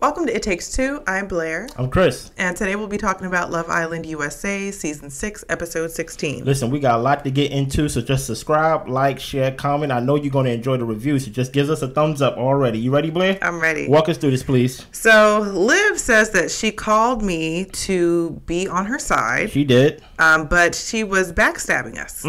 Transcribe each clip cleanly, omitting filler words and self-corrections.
Welcome to It Takes Two. I'm Blair. I'm Chris. And today we'll be talking about Love Island USA, Season 6, Episode 16. Listen, we got a lot to get into, so just subscribe, like, share, comment. I know you're going to enjoy the review, so just give us a thumbs up already. You ready, Blair? I'm ready. Walk us through this, please. So, Liv says that she called me to be on her side. She did. But she was backstabbing us.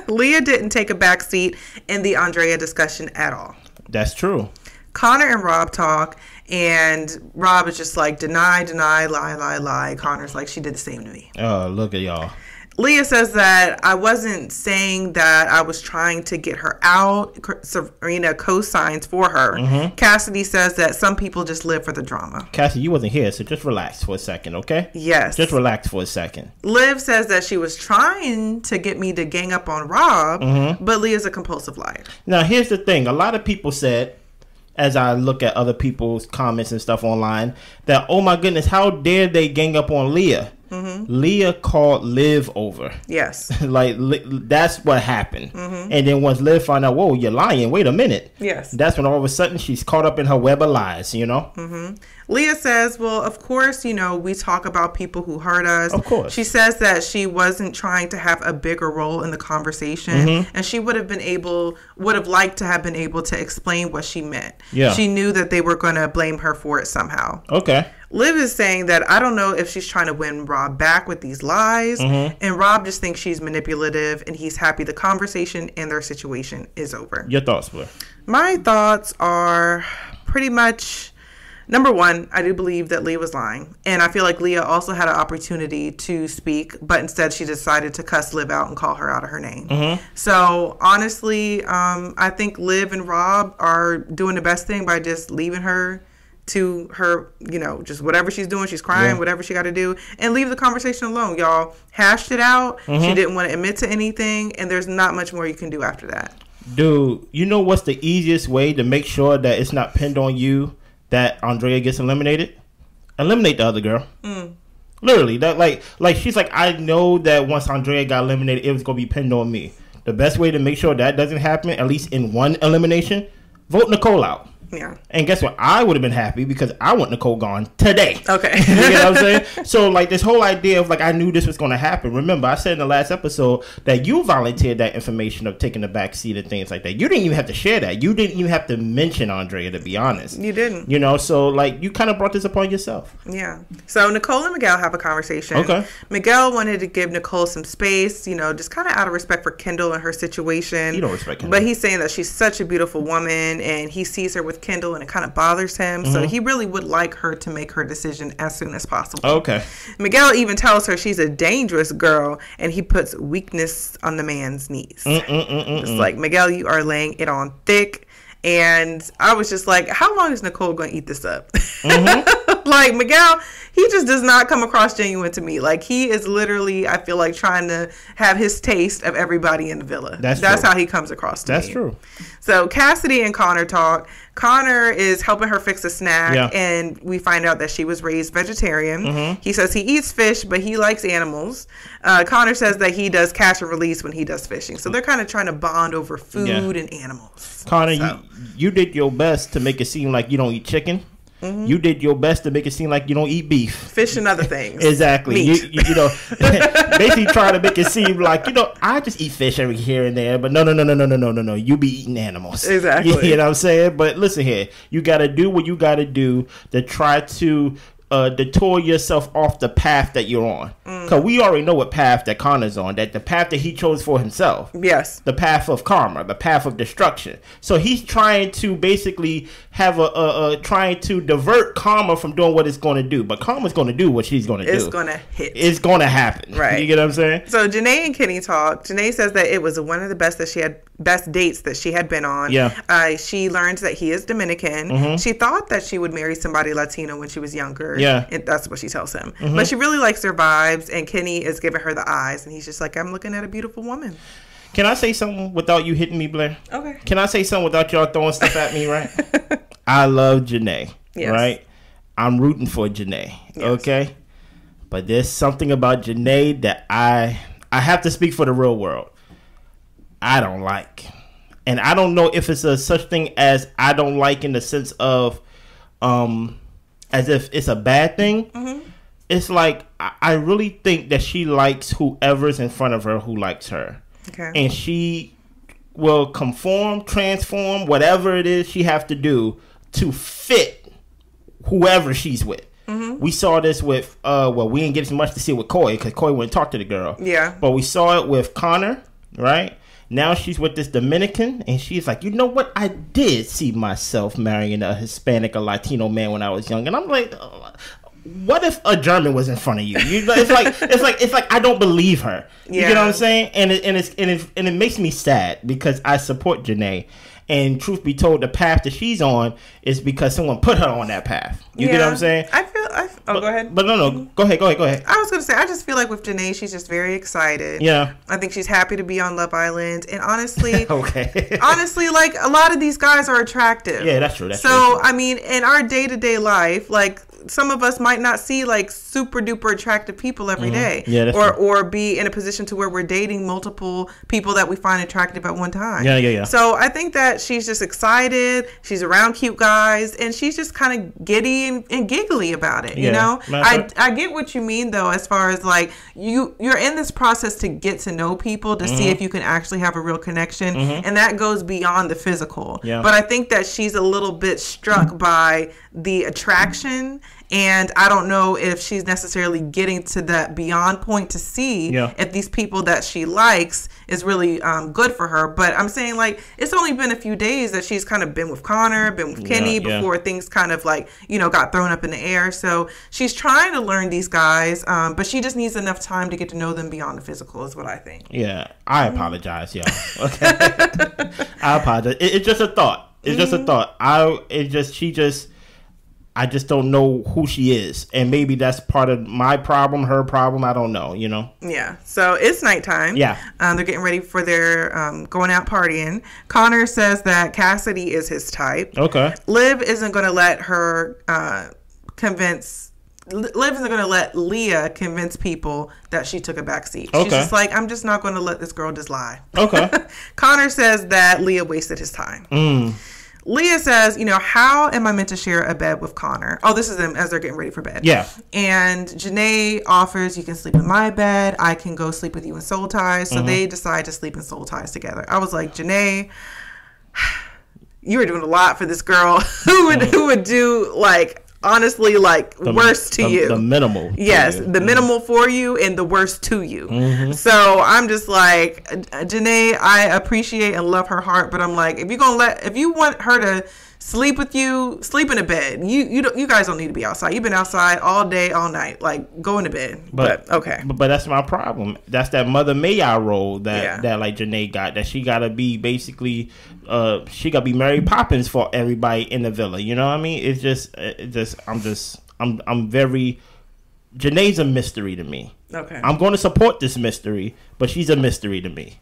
Leah didn't take a backseat in the Andrea discussion at all. That's true. Connor and Rob talk, and Rob is just like, deny, lie. Connor's like, she did the same to me. Oh, look at y'all. Leah says that I wasn't saying that I was trying to get her out. Serena co-signs for her. Mm-hmm. Cassidy says that some people just live for the drama. Cassidy, you wasn't here, so just relax for a second, okay? Yes. Just relax for a second. Liv says that she was trying to get me to gang up on Rob, but Leah's a compulsive liar. Now, here's the thing. A lot of people said, as I look at other people's comments and stuff online, that, oh my goodness, how dare they gang up on Leah? Mm-hmm. Leah called Liv over. Yes. Like, that's what happened. Mm-hmm. And then once Liv found out, whoa, you're lying, wait a minute. Yes. That's when all of a sudden she's caught up in her web of lies, you know? Mm-hmm. Leah says, well, of course, you know, we talk about people who hurt us. Of course. She says that she wasn't trying to have a bigger role in the conversation. And she would have liked to have been able to explain what she meant. Yeah. She knew that they were going to blame her for it somehow. Okay. Liv is saying that I don't know if she's trying to win Rob back with these lies. And Rob just thinks she's manipulative, and he's happy the conversation and their situation is over. Your thoughts, Blair? My thoughts are pretty much, number one, I do believe that Leah was lying. And I feel like Leah also had an opportunity to speak, but instead she decided to cuss Liv out and call her out of her name. So honestly, I think Liv and Rob are doing the best thing by just leaving her to her, you know, just whatever she's doing, she's crying, whatever she got to do, and leave the conversation alone. Y'all hashed it out. She didn't want to admit to anything, and there's not much more you can do after that. Dude, you know what's the easiest way to make sure that it's not pinned on you that Andrea gets eliminated? Eliminate the other girl. Literally, that like she's like, I know that once Andrea got eliminated, it was gonna be pinned on me. The best way to make sure that doesn't happen, at least in one elimination, vote Nicole out. Yeah. And guess what? I would have been happy because I want Nicole gone today. Okay. You know what I'm saying? So, like, this whole idea of, like, I knew this was going to happen. Remember, I said in the last episode that you volunteered that information of taking the back seat and things like that. You didn't even have to share that. You didn't even have to mention Andrea, to be honest. You didn't. You know, so, like, you kind of brought this upon yourself. Yeah. So, Nicole and Miguel have a conversation. Okay. Miguel wanted to give Nicole some space, you know, just kind of out of respect for Kendall and her situation. You don't respect Kendall. But he's saying that she's such a beautiful woman, and he sees her with Kendall, and it kind of bothers him. So he really would like her to make her decision as soon as possible. Okay. Miguel even tells her she's a dangerous girl, and he puts weakness on the man's knees. It's like, Miguel, you are laying it on thick. And I was just like, how long is Nicole going to eat this up? Like, Miguel, he just does not come across genuine to me. Like, he is literally, I feel like, trying to have his taste of everybody in the villa. That's how he comes across to me. That's true. So Cassidy and Connor talk. Connor is helping her fix a snack, and we find out that she was raised vegetarian. He says he eats fish, but he likes animals. Connor says that he does catch and release when he does fishing. So they're kind of trying to bond over food and animals. Connor, you did your best to make it seem like you don't eat chicken. You did your best to make it seem like you don't eat beef. Fish and other things. Exactly. You know, basically trying to make it seem like, you know, I just eat fish every here and there. But no. You be eating animals. Exactly. You know what I'm saying? But listen here. You got to do what you got to do to try to detour yourself off the path that you're on. Because we already know what path that Connor's on. That the path that he chose for himself. Yes. The path of karma. The path of destruction. So he's trying to basically have trying to divert karma from doing what it's going to do. But karma's going to do what she's going to do. It's going to hit. It's going to happen. Right. You get what I'm saying? So Janae and Kenny talk. Janae says that it was one of the best dates that she had been on. Yeah. She learned that he is Dominican. She thought that she would marry somebody Latino when she was younger. Yeah. And that's what she tells him. But she really likes their vibes, and Kenny is giving her the eyes, and he's just like, I'm looking at a beautiful woman. Can I say something without you hitting me, Blair? Okay. Can I say something without y'all throwing stuff at me, right? I love Janae, right? I'm rooting for Janae, okay? But there's something about Janae that I have to speak for the real world. I don't like. And I don't know if it's a such thing as I don't like in the sense of as if it's a bad thing. It's like, I really think that she likes whoever's in front of her who likes her. Okay. And she will conform, transform, whatever it is she has to do to fit whoever she's with. We saw this with, we didn't get as much to see with Koi because Koi wouldn't talk to the girl. Yeah. But we saw it with Connor, right? Now she's with this Dominican, and she's like, you know what? I did see myself marrying a Hispanic or Latino man when I was young. And I'm like, what if a German was in front of you? It's like I don't believe her. You get what I'm saying? And it makes me sad because I support Janae. And truth be told, the path that she's on is because someone put her on that path. You get what I'm saying? Go ahead. But no. Go ahead. I was going to say, I just feel like with Janae, she's just very excited. Yeah. I think she's happy to be on Love Island. And honestly, okay. like, a lot of these guys are attractive. Yeah, that's true. So, I mean, in our day-to-day life, like, some of us might not see like super duper attractive people every day, or be in a position to where we're dating multiple people that we find attractive at one time. Yeah. So I think that she's just excited. She's around cute guys, and she's just kind of giddy and giggly about it. You know, I get what you mean though, as far as like you're in this process to get to know people to see if you can actually have a real connection, and that goes beyond the physical. Yeah. But I think that she's a little bit struck by the attraction. And I don't know if she's necessarily getting to that beyond point to see if these people that she likes is really good for her. But I'm saying, like, it's only been a few days that she's kind of been with Connor, been with Kenny before things kind of like, got thrown up in the air. So she's trying to learn these guys, but she just needs enough time to get to know them beyond the physical is what I think. Yeah, I apologize, y'all. Okay. I apologize. It's just a thought. It's just a thought. I just don't know who she is. And maybe that's part of my problem, her problem. I don't know, Yeah. So it's nighttime. Yeah. They're getting ready for their going out partying. Connor says that Cassidy is his type. Okay. Liv isn't going to let her Liv isn't going to let Leah convince people that she took a back seat. Okay. She's just like, I'm just not going to let this girl just lie. Okay. Connor says that Leah wasted his time. Leah says, how am I meant to share a bed with Connor? Oh, this is them as they're getting ready for bed. Yeah. And Janae offers, you can sleep in my bed. I can go sleep with you in Soul Ties. So they decide to sleep in Soul Ties together. I was like, Janae, you were doing a lot for this girl who would do like, honestly, like worst to you. The minimal. Yes, the minimal for you and the worst to you. So I'm just like, Janae, I appreciate and love her heart, but I'm like, if you want her to sleep with you, sleep in a bed. You guys don't need to be outside. You've been outside all day, all night. Like, go into bed. But okay. But that's my problem. That's that Mother May I role that like Janae got. That she gotta be basically she gotta be Mary Poppins for everybody in the villa. You know what I mean? I'm very Janae's a mystery to me. Okay. I'm going to support this mystery, but she's a mystery to me.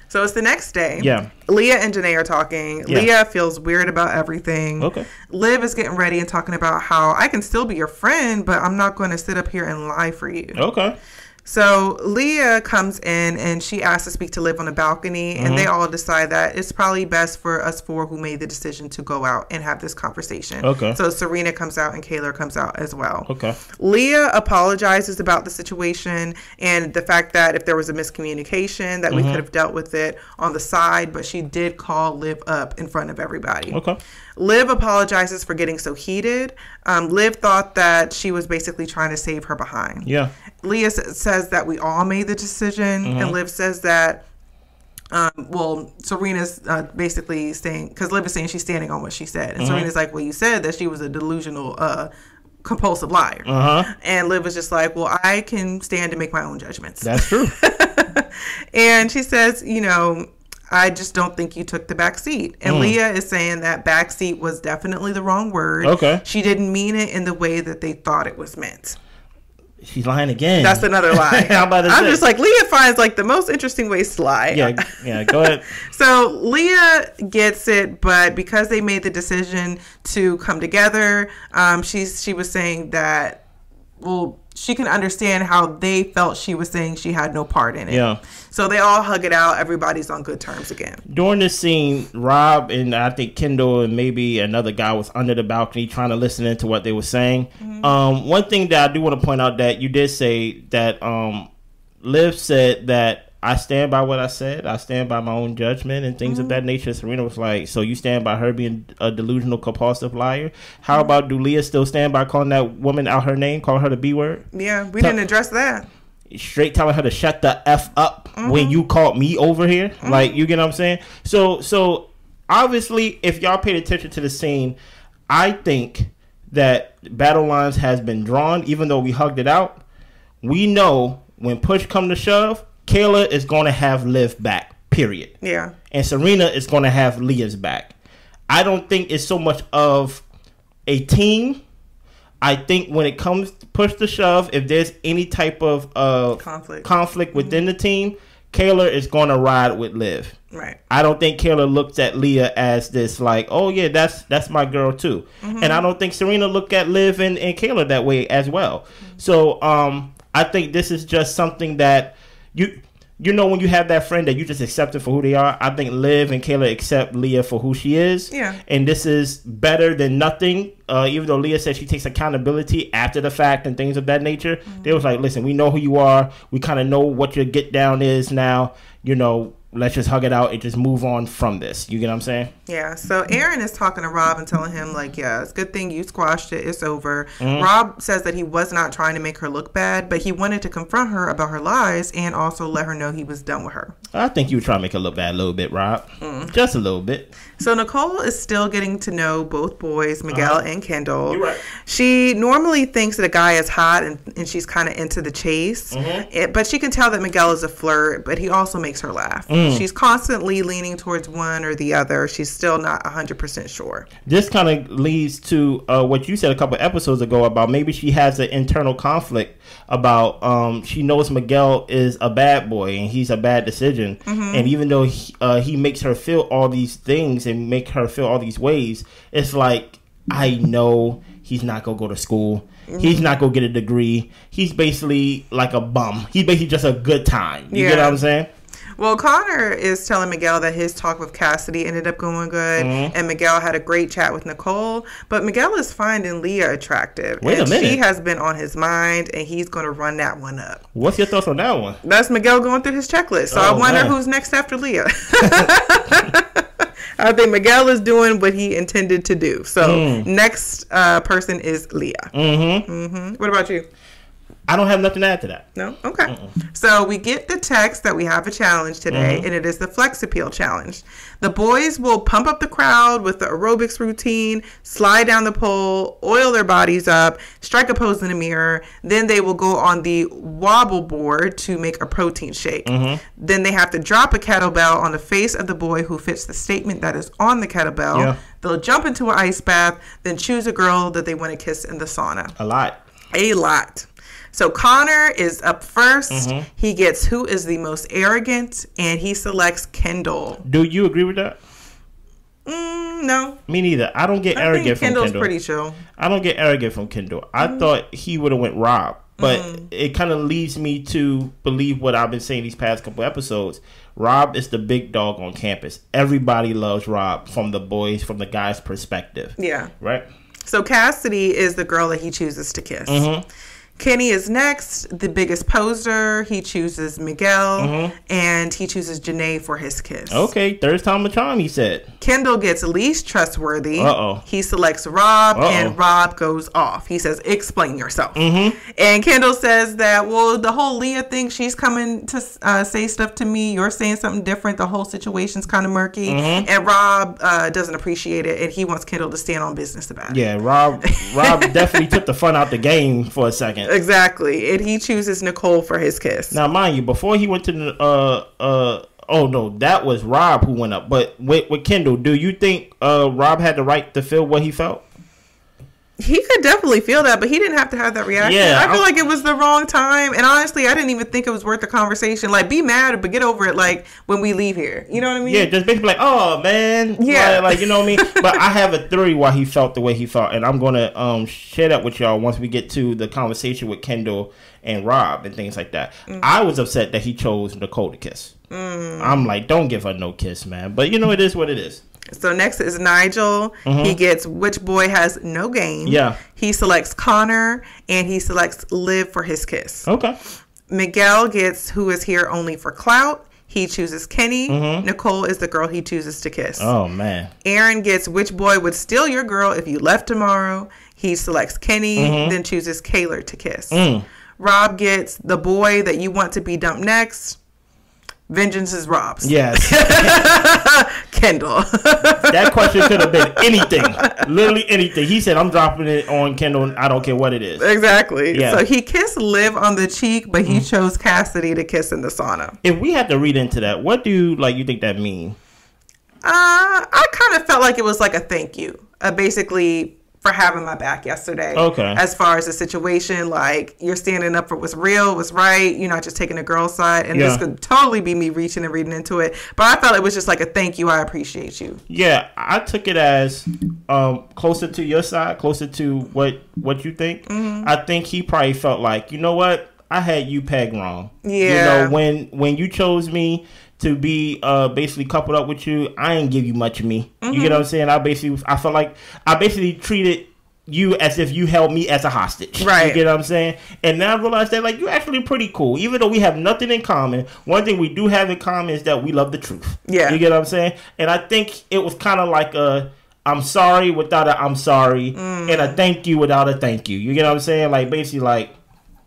So it's the next day. Yeah. Leah and Janae are talking. Yeah. Leah feels weird about everything. Okay. Liv is getting ready and talking about how I can still be your friend, but I'm not going to sit up here and lie for you. Okay. So Leah comes in and she asks to speak to Liv on the balcony, and they all decide that it's probably best for us four who made the decision to go out and have this conversation. Okay. So Serena comes out and Kayla comes out as well. Okay. Leah apologizes about the situation and the fact that if there was a miscommunication that we could have dealt with it on the side, but she did call Liv up in front of everybody. Okay. Liv apologizes for getting so heated. Liv thought that she was basically trying to save her behind. Yeah. Leah says that we all made the decision, and Liv says that, Serena's basically saying, because Liv is saying she's standing on what she said. And Serena's like, well, you said that she was a delusional, compulsive liar. And Liv was just like, well, I can stand to make my own judgments. That's true. And she says, I just don't think you took the back seat. And Leah is saying that back seat was definitely the wrong word. Okay. She didn't mean it in the way that they thought it was meant. She's lying again. That's another lie. I'm just like, Leah finds like the most interesting ways to lie. Yeah, go ahead. So Leah gets it, but because they made the decision to come together, she was saying that she can understand how they felt she was saying she had no part in it. Yeah. So they all hug it out. Everybody's on good terms again. During this scene, Rob and I think Kendall and maybe another guy was under the balcony trying to listen into what they were saying. Mm-hmm. One thing that I do want to point out that you did say that Liv said that I stand by what I said. I stand by my own judgment and things of that nature. Serena was like, so you stand by her being a delusional, compulsive liar? How about do Leah still stand by calling that woman out her name, calling her the B word? Yeah, we didn't address that. Straight telling her to shut the F up when you called me over here. Like, you get what I'm saying? So obviously, if y'all paid attention to the scene, I think that battle lines has been drawn, even though we hugged it out. We know when push come to shove, Kayla is going to have Liv back, period. Yeah. And Serena is going to have Leah's back. I don't think it's so much of a team. I think when it comes to push to shove, if there's any type of conflict within the team, Kayla is going to ride with Liv. Right. I don't think Kayla looks at Leah as this like, oh yeah, that's my girl too. And I don't think Serena looked at Liv and Kayla that way as well. So I think this is just something that you know, when you have that friend that you just accept it for who they are. I think Liv and Kayla accept Leah for who she is. Yeah. And this is better than nothing. Even though Leah said she takes accountability after the fact and things of that nature. They was like, listen, we know who you are. We kind of know what your get down is now. You know, let's just hug it out and just move on from this. You get what I'm saying? Yeah. So Aaron is talking to Rob and telling him, like, yeah, it's a good thing you squashed it. It's over. Rob says that he was not trying to make her look bad, but he wanted to confront her about her lies and also let her know he was done with her. I think you were trying to make her look bad a little bit, Rob. Just a little bit. So Nicole is still getting to know both boys, Miguel and Kendall. You're right. She normally thinks that a guy is hot and she's kind of into the chase. But she can tell that Miguel is a flirt, but he also makes her laugh. She's constantly leaning towards one or the other. She's still not 100% sure. This kind of leads to what you said a couple episodes ago about maybe she has an internal conflict about she knows Miguel is a bad boy and he's a bad decision. And even though he makes her feel all these things and make her feel all these ways, it's like, I know he's not going to go to school. He's not going to get a degree. He's basically like a bum. He's basically just a good time. You get what I'm saying? Well, Connor is telling Miguel that his talk with Cassidy ended up going good, and Miguel had a great chat with Nicole, but Miguel is finding Leah attractive. Wait a minute. She has been on his mind, and he's going to run that one up. What's your thoughts on that one? That's Miguel going through his checklist, so I wonder who's next after Leah. I think Miguel is doing what he intended to do. So next person is Leah. What about you? I don't have nothing to add to that. No? Okay. So we get the text that we have a challenge today, and it is the Flex Appeal Challenge. The boys will pump up the crowd with the aerobics routine, slide down the pole, oil their bodies up, strike a pose in the mirror. Then they will go on the wobble board to make a protein shake. Then they have to drop a kettlebell on the face of the boy who fits the statement that is on the kettlebell. Yeah. They'll jump into an ice bath, then choose a girl that they want to kiss in the sauna. A lot. So Connor is up first. He gets who is the most arrogant, and he selects Kendall. Do you agree with that? No. Me neither. I don't get arrogant from Kendall. Kendall's pretty chill. I don't get arrogant from Kendall. I thought he would have went Rob, but it kind of leads me to believe what I've been saying these past couple episodes. Rob is the big dog on campus. Everybody loves Rob from the boys, from the guys' perspective. Yeah. Right? So Cassidy is the girl that he chooses to kiss. Kenny is next, the biggest poser. He chooses Miguel, and he chooses Janae for his kiss. Okay, third time a charm, he said. Kendall gets least trustworthy. He selects Rob, and Rob goes off. He says, explain yourself. And Kendall says that, well, the whole Leah thing, she's coming to say stuff to me. You're saying something different. The whole situation's kind of murky. And Rob doesn't appreciate it, and he wants Kendall to stand on business about it. Yeah, Rob definitely took the fun out the game for a second. Exactly. And he chooses Nicole for his kiss. Now, mind you, before he went to the oh no, that was Rob who went up. But with Kendall, do you think Rob had the right to feel what he felt? He could definitely feel that, but he didn't have to have that reaction. Yeah, I feel like it was the wrong time. And honestly, I didn't even think it was worth the conversation. Like, be mad, but get over it, like, when we leave here. You know what I mean? Yeah, just basically like, oh, man. Yeah. Like, you know what I mean? But I have a theory why he felt the way he felt. And I'm going to share that with y'all once we get to the conversation with Kendall and Rob and things like that. I was upset that he chose Nicole to kiss. I'm like, don't give her no kiss, man. But, you know, it is what it is. So next is Nigel. He gets which boy has no game. Yeah. He selects Connor, and he selects Liv for his kiss. Okay. Miguel gets who is here only for clout. He chooses Kenny. Nicole is the girl he chooses to kiss. Oh, man. Aaron gets which boy would steal your girl if you left tomorrow. He selects Kenny, then chooses Kaylor to kiss. Rob gets the boy that you want to be dumped next. Vengeance is Rob's. Yes. Kendall. That question could have been anything. Literally anything. He said, I'm dropping it on Kendall. I don't care what it is. Exactly. Yeah. So he kissed Liv on the cheek, but he chose Cassidy to kiss in the sauna. If we had to read into that, what do you think that mean? I kind of felt like it was like a thank you. Basically, for having my back yesterday. Okay. As far as the situation, like, you're standing up for what's real, what's right. You're not just taking the girl's side. And this could totally be me reaching and reading into it. But I felt it was just like a thank you. I appreciate you. Yeah, I took it as closer to your side, closer to what you think. I think he probably felt like, you know what? I had you pegged wrong. Yeah. You know, when you chose me to be basically coupled up with you, I ain't give you much of me. You get what I'm saying? I felt like I basically treated you as if you held me as a hostage. Right. You get what I'm saying? And now I realize that, like, you're actually pretty cool. Even though we have nothing in common, one thing we do have in common is that we love the truth. Yeah. You get what I'm saying? And I think it was kind of like a I'm sorry without a I'm sorry, and a thank you without a thank you. You get what I'm saying? Like, basically, like,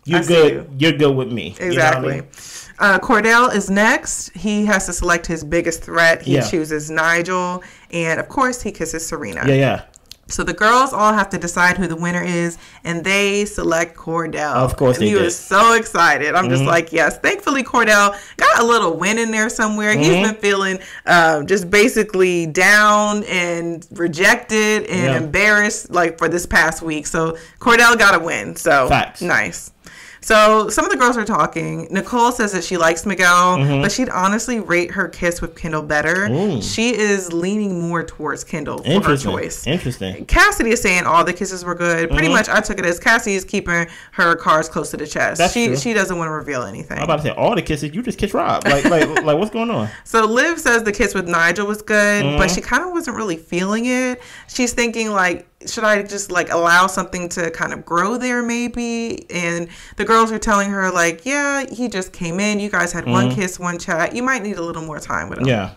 you're good. You're good with me. Exactly. You know what I mean? Cordell is next. He has to select his biggest threat. He chooses Nigel. And, of course, he kisses Serena. Yeah. So the girls all have to decide who the winner is, and they select Cordell. Of course they did. He was so excited. I'm just like, yes. Thankfully, Cordell got a little win in there somewhere. He's been feeling just basically down and rejected and embarrassed, like, for this past week. So Cordell got a win. So Facts. Nice. So some of the girls are talking. Nicole says that she likes Miguel, but she'd honestly rate her kiss with Kendall better. She is leaning more towards Kendall for her choice. Interesting. Cassidy is saying all the kisses were good. Pretty much I took it as Cassidy is keeping her cards close to the chest. That's true. She doesn't want to reveal anything. I'm about to say, all the kisses, you just kissed Rob. Like what's going on? So Liv says the kiss with Nigel was good, but she kind of wasn't really feeling it. She's thinking, like, should I just, like, allow something to kind of grow there maybe? And the girls are telling her, like, yeah, he just came in. You guys had one kiss, one chat. You might need a little more time with him. Yeah.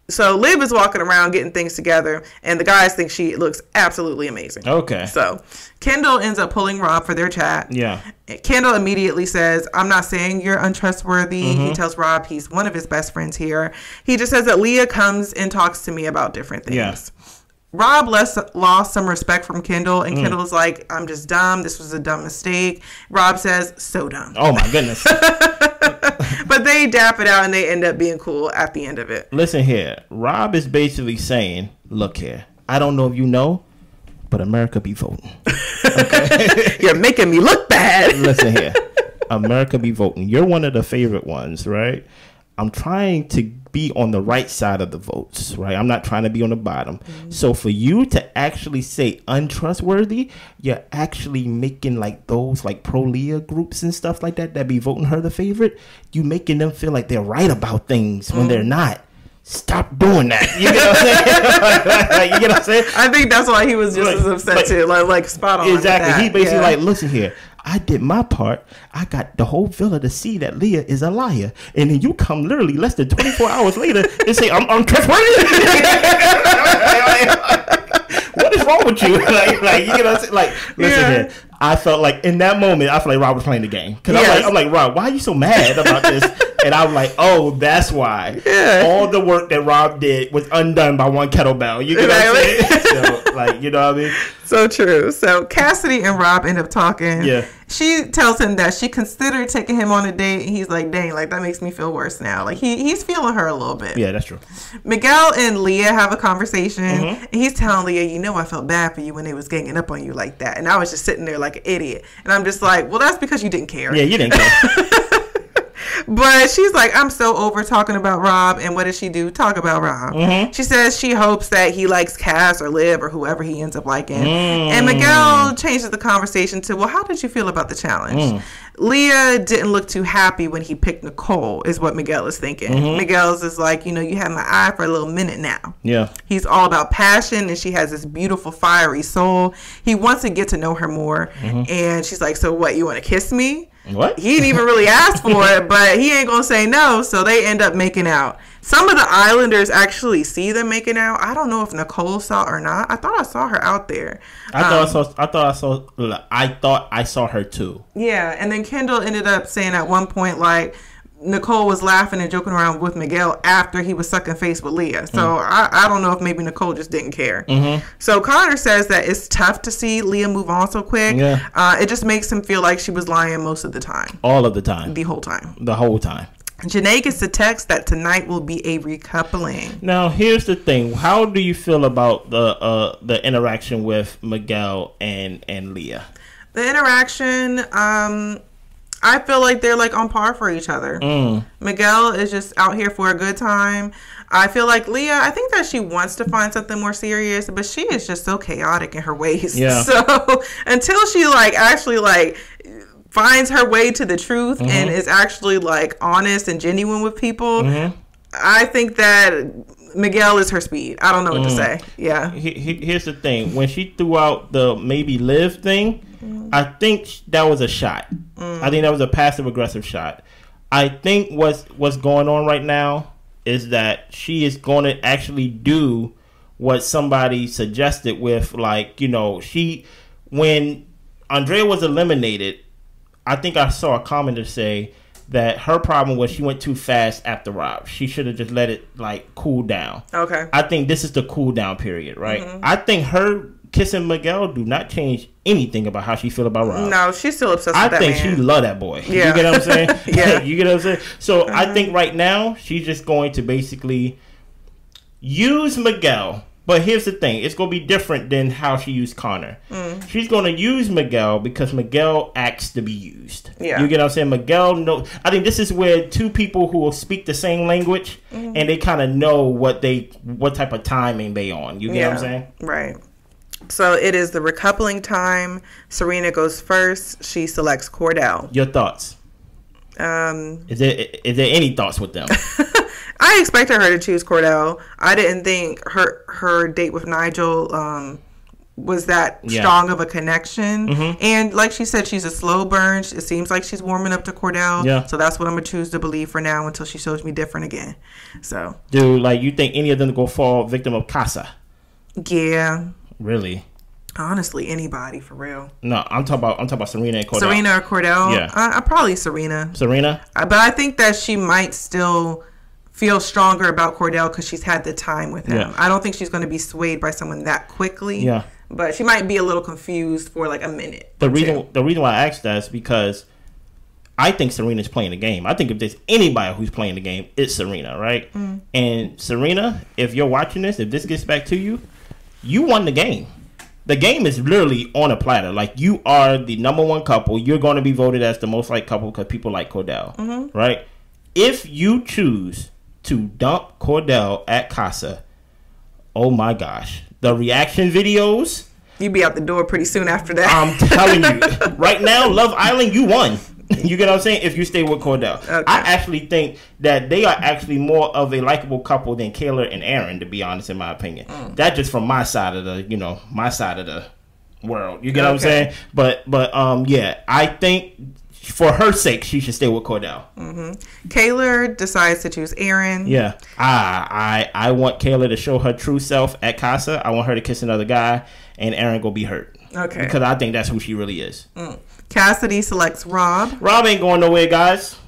So Liv is walking around getting things together, and the guys think she looks absolutely amazing. Okay. So Kendall ends up pulling Rob for their chat. Yeah. Kendall immediately says, I'm not saying you're untrustworthy. He tells Rob he's one of his best friends here. He just says that Leah comes and talks to me about different things. Yeah. Rob lost some respect from Kendall, and Kendall's like, I'm just dumb. This was a dumb mistake. Rob says, so dumb. Oh, my goodness. But they dap it out, and they end up being cool at the end of it. Listen here. Rob is basically saying, look here. I don't know if you know, but America be voting. Okay? You're making me look bad. Listen here. America be voting. You're one of the favorite ones, right? I'm trying to be on the right side of the votes, right? I'm not trying to be on the bottom. So for you to actually say untrustworthy, you're actually making, like, those, like, pro-Leah groups and stuff like that be voting her the favorite. You making them feel like they're right about things when they're not. Stop doing that. You get what I'm saying? You get what I'm saying? I think that's why he was just as upset too. Like spot on. Exactly. He basically like, listen here. I did my part. I got the whole villa to see that Leah is a liar. And then you come literally less than 24 hours later and say, I'm trustworthy. What is wrong with you? Like, you know what I'm saying? Like, listen here. I felt like in that moment, I felt like Rob was playing the game. Because I'm like, Rob, why are you so mad about this? And I'm like, oh, that's why. Yeah. All the work that Rob did was undone by one kettlebell. You know what I'm saying? So, like, you know what I mean? So true. So Cassidy and Rob end up talking. Yeah. She tells him that she considered taking him on a date, and he's like, dang, like, that makes me feel worse now. Like, he's feeling her a little bit. Yeah, that's true. Miguel and Leah have a conversation, and he's telling Leah, you know, I felt bad for you when they was ganging up on you like that. And I was just sitting there like an idiot. And I'm just like, well, that's because you didn't care. Yeah, you didn't care. But she's like, I'm so over talking about Rob. And what does she do? Talk about Rob. She says she hopes that he likes Cass or Liv or whoever he ends up liking. And Miguel changes the conversation to, well, how did you feel about the challenge? Leah didn't look too happy when he picked Nicole, is what Miguel is thinking. Miguel's is like, you know, you had my eye for a little minute now. Yeah. He's all about passion, and she has this beautiful, fiery soul. He wants to get to know her more. And she's like, so what, you want to kiss me? What? He didn't even really ask for it, but he ain't gonna say no, so they end up making out. Some of the Islanders actually see them making out. I don't know if Nicole saw or not. I thought I saw her out there. I thought I saw her too. Yeah, and then Kendall ended up saying at one point, like, Nicole was laughing and joking around with Miguel after he was sucking face with Leah. So I don't know if maybe Nicole just didn't care. So Connor says that it's tough to see Leah move on so quick. Yeah. It just makes him feel like she was lying most of the time. All of the time. The whole time. The whole time. Janae gets the text that tonight will be a recoupling. Now, here's the thing. How do you feel about the interaction with Miguel and Leah? The interaction, I feel like they're like on par for each other. Miguel is just out here for a good time. I feel like Leah, I think that she wants to find something more serious, but she is just so chaotic in her ways. Yeah. So until she like actually like finds her way to the truth and is actually like honest and genuine with people, I think that Miguel is her speed. I don't know what to say. Yeah. Here's the thing. When she threw out the maybe Liv thing, I think that was a shot. I think that was a passive aggressive shot. I think what's going on right now is that she is going to actually do what somebody suggested with, like, you know, when Andrea was eliminated, I think I saw a commenter say that her problem was she went too fast after Rob. She should have just let it like cool down. Okay. I think this is the cool down period, right? I think her kissing Miguel do not change anything about how she feel about Rob. No, she's still obsessed with that man. I think she love that boy. Yeah. You get what I'm saying? Yeah. You get what I'm saying? So I think right now she's just going to basically use Miguel. But here's the thing. It's going to be different than how she used Connor. She's going to use Miguel because Miguel acts to be used. Yeah. You get what I'm saying? Miguel knows. I think this is where two people who will speak the same language and they kind of know what type of timing they on. You get what I'm saying? Right. So it is the recoupling time. Serena goes first. She selects Cordell. Your thoughts? Is there any thoughts with them? I expected her to choose Cordell. I didn't think her date with Nigel was that strong of a connection. And like she said, she's a slow burn. It seems like she's warming up to Cordell. Yeah. So that's what I'm going to choose to believe for now until she shows me different again. So, dude, like, you think any of them go fall victim of Casa? Yeah. Really? Honestly, anybody, for real. No, I'm talking about Serena and Cordell. Serena or Cordell? Yeah. I probably Serena. Serena? But I think that she might still feel stronger about Cordell because she's had the time with him. Yeah. I don't think she's going to be swayed by someone that quickly. Yeah. But she might be a little confused for like a minute. The reason why I asked that is because I think Serena's playing the game. I think if there's anybody who's playing the game, it's Serena, right? And Serena, if you're watching this, if this gets back to you, you won the game. The game is literally on a platter. Like, you are the number one couple. You're going to be voted as the most liked couple because people like Cordell, right? If you choose to dump Cordell at Casa, oh my gosh, the reaction videos. You'd be out the door pretty soon after that. I'm telling you, right now, Love Island, you won. You get what I'm saying? If you stay with Cordell. Okay. I actually think that they are actually more of a likable couple than Kayla and Aaron, to be honest, in my opinion. That's just from my side of the world. You get what I'm saying? But yeah, I think for her sake, she should stay with Cordell. Kayla decides to choose Aaron. Yeah. I want Kayla to show her true self at Casa. I want her to kiss another guy, and Aaron go be hurt. Okay. Because I think that's who she really is. Cassidy selects Rob. Rob ain't going nowhere, guys.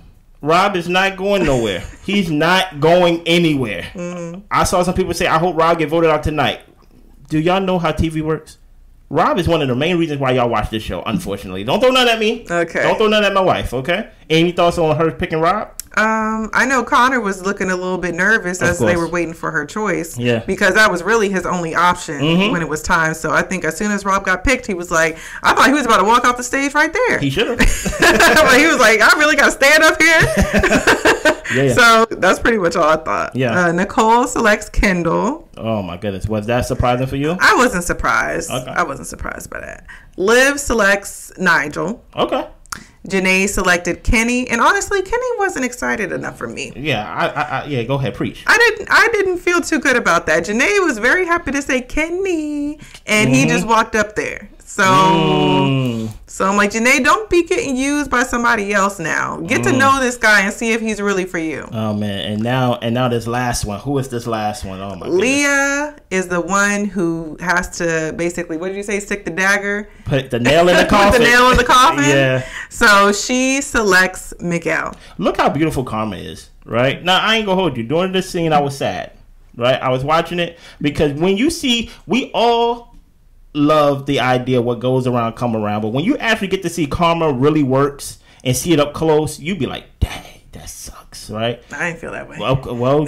Rob is not going nowhere. He's not going anywhere. Mm-hmm. I saw some people say, I hope Rob get voted out tonight. Do y'all know how TV works? Rob is one of the main reasons why y'all watch this show, unfortunately. Don't throw none at me. Okay. Don't throw none at my wife, okay? Any thoughts on her picking Rob? I know Connor was looking a little bit nervous as they were waiting for her choice. Yeah. Because that was really his only option when it was time. So I think as soon as Rob got picked, he was like, I thought he was about to walk off the stage right there. He should have. He was like, I really got to stand up here. Yeah. So that's pretty much all I thought. Yeah. Nicole selects Kendall. Oh, my goodness. Was that surprising for you? I wasn't surprised. Okay. I wasn't surprised by that. Liv selects Nigel. Okay. Janae selected Kenny, and honestly, Kenny wasn't excited enough for me. Yeah, yeah. Go ahead, preach. I didn't feel too good about that. Janae was very happy to say Kenny, and he just walked up there. So I'm like, Janae, don't be getting used by somebody else now. Get to know this guy and see if he's really for you. Oh man, and now this last one. Who is this last one? Oh my goodness. Leah is the one who has to basically, what did you say? Stick the dagger. Put the nail in the coffin. Put the nail in the coffin. Yeah. So she selects Miguel. Look how beautiful Karma is, right? Now I ain't gonna hold you. During this scene, I was sad, right? I was watching it because when you see, we all love the idea what goes around come around, but when you actually get to see Karma really works and see it up close, you be like, dang, that sucks, right? I didn't feel that way. Well,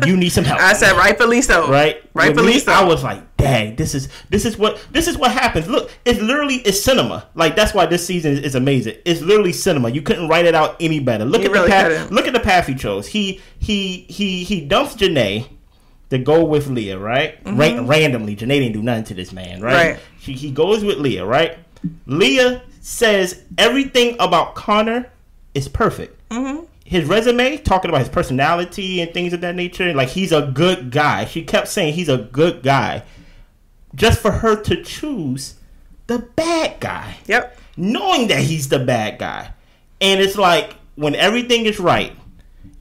you need some help. I said rightfully so. Right? Rightfully so. I was like, dang, this is what happens. Look, it's cinema. Like that's why this season is amazing. It's literally cinema. You couldn't write it out any better. Look at the path he chose. He dumps Janae to go with Leah, right? Randomly. Janae didn't do nothing to this man, right? He goes with Leah, right? Leah says everything about Connor is perfect. His resume, talking about his personality and things of that nature, like he's a good guy. She kept saying he's a good guy. Just for her to choose the bad guy. Yep. Knowing that he's the bad guy. And it's like, when everything is right,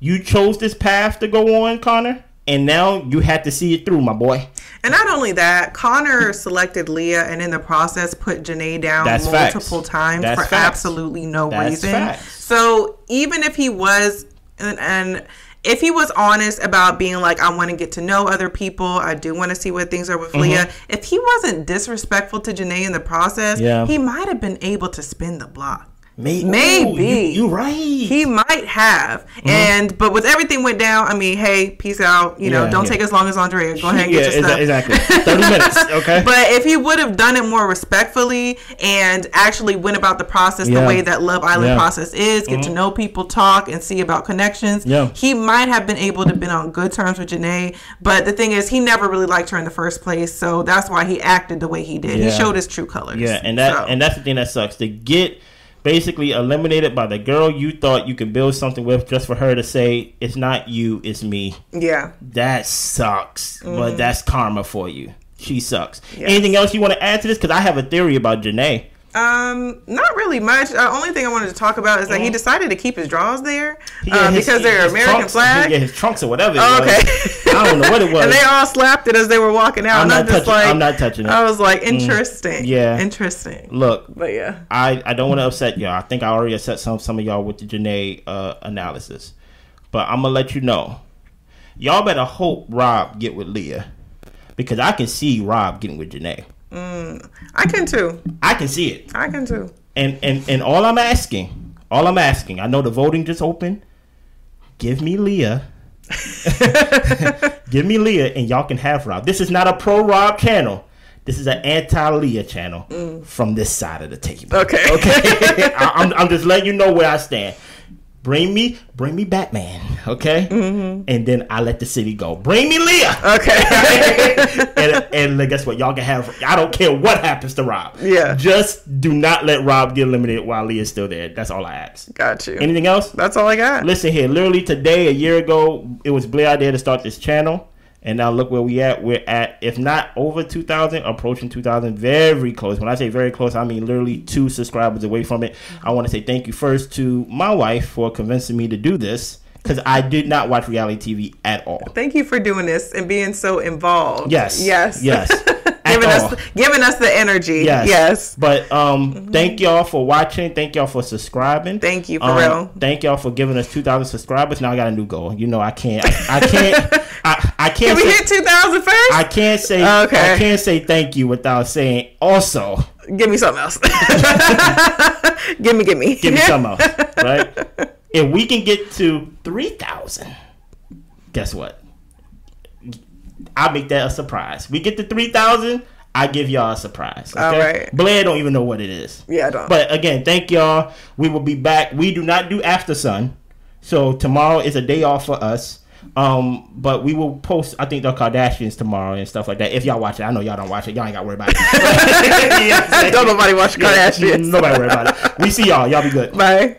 you chose this path to go on, Connor, and now you had to see it through, my boy. And not only that, Connor selected Leah and in the process put Janae down multiple times for absolutely no reason. Facts. So even if he was, and if he was honest about being like, I want to get to know other people, I do want to see what things are with Leah, if he wasn't disrespectful to Janae in the process, he might have been able to spin the block. Maybe. You're right. He might have. But with everything went down, I mean, hey, peace out. Don't take as long as Andrea. Go ahead and get your stuff. Exactly. 30 minutes, okay? But if he would have done it more respectfully and actually went about the process the way that Love Island process is, get to know people, talk, and see about connections, he might have been able to been on good terms with Janae. But the thing is, he never really liked her in the first place, so that's why he acted the way he did. He showed his true colors. Yeah, and that's the thing that sucks. To get basically eliminated by the girl you thought you could build something with, just for her to say, it's not you, it's me. Yeah. That sucks. But that's karma for you. She sucks. Yes. Anything else you want to add to this? Because I have a theory about Janae. Not really much. The only thing I wanted to talk about is that he decided to keep his drawers there because they're American flag. Yeah, his trunks or whatever. Oh, okay. I don't know what it was. And they all slapped it as they were walking out. I'm not touching it. I was like, interesting. Yeah. Interesting. Look. But yeah. I don't want to upset y'all. I think I already upset some of y'all with the Janae analysis. But I'm going to let you know. Y'all better hope Rob get with Leah. Because I can see Rob getting with Janae. I can too. I can see it. I can too. And all I'm asking, I know the voting just opened. Give me Leah. Give me Leah and y'all can have Rob. This is not a pro Rob channel. This is an anti-Leah channel from this side of the table. Okay. I'm just letting you know where I stand. Bring me Batman, okay? And then I let the city go. Bring me Leah, okay? and guess what? Y'all can have. I don't care what happens to Rob. Yeah. Just do not let Rob get eliminated while Leah's still there. That's all I ask. Got you. Anything else? That's all I got. Listen here. Literally today, a year ago, it was Blair's idea to start this channel. And now look where we at. We're at, if not over 2,000, approaching 2,000. Very close. When I say very close, I mean literally 2 subscribers away from it. I want to say thank you first to my wife for convincing me to do this. Because I did not watch reality TV at all. Thank you for doing this and being so involved. Yes. giving us the energy. Yes. But thank y'all for watching. Thank y'all for subscribing. Thank you for real. Thank y'all for giving us 2,000 subscribers. Now I got a new goal. You know I can't. I can't. Can we hit 2,000 first? I can't say. Okay. I can't say thank you without saying also. Give me something else. Give me. Give me something else. Right. If we can get to 3,000, guess what? I'll make that a surprise. We get to 3,000, I give y'all a surprise. Okay? All right. Blair don't even know what it is. Yeah, I don't. But again, thank y'all. We will be back. We do not do After Sun, so tomorrow is a day off for us. But we will post, I think, the Kardashians tomorrow and stuff like that. If y'all watch it, I know y'all don't watch it. Y'all ain't got to worry about it. Don't nobody watch Kardashians. Nobody worry about it. We see y'all. Y'all be good. Bye.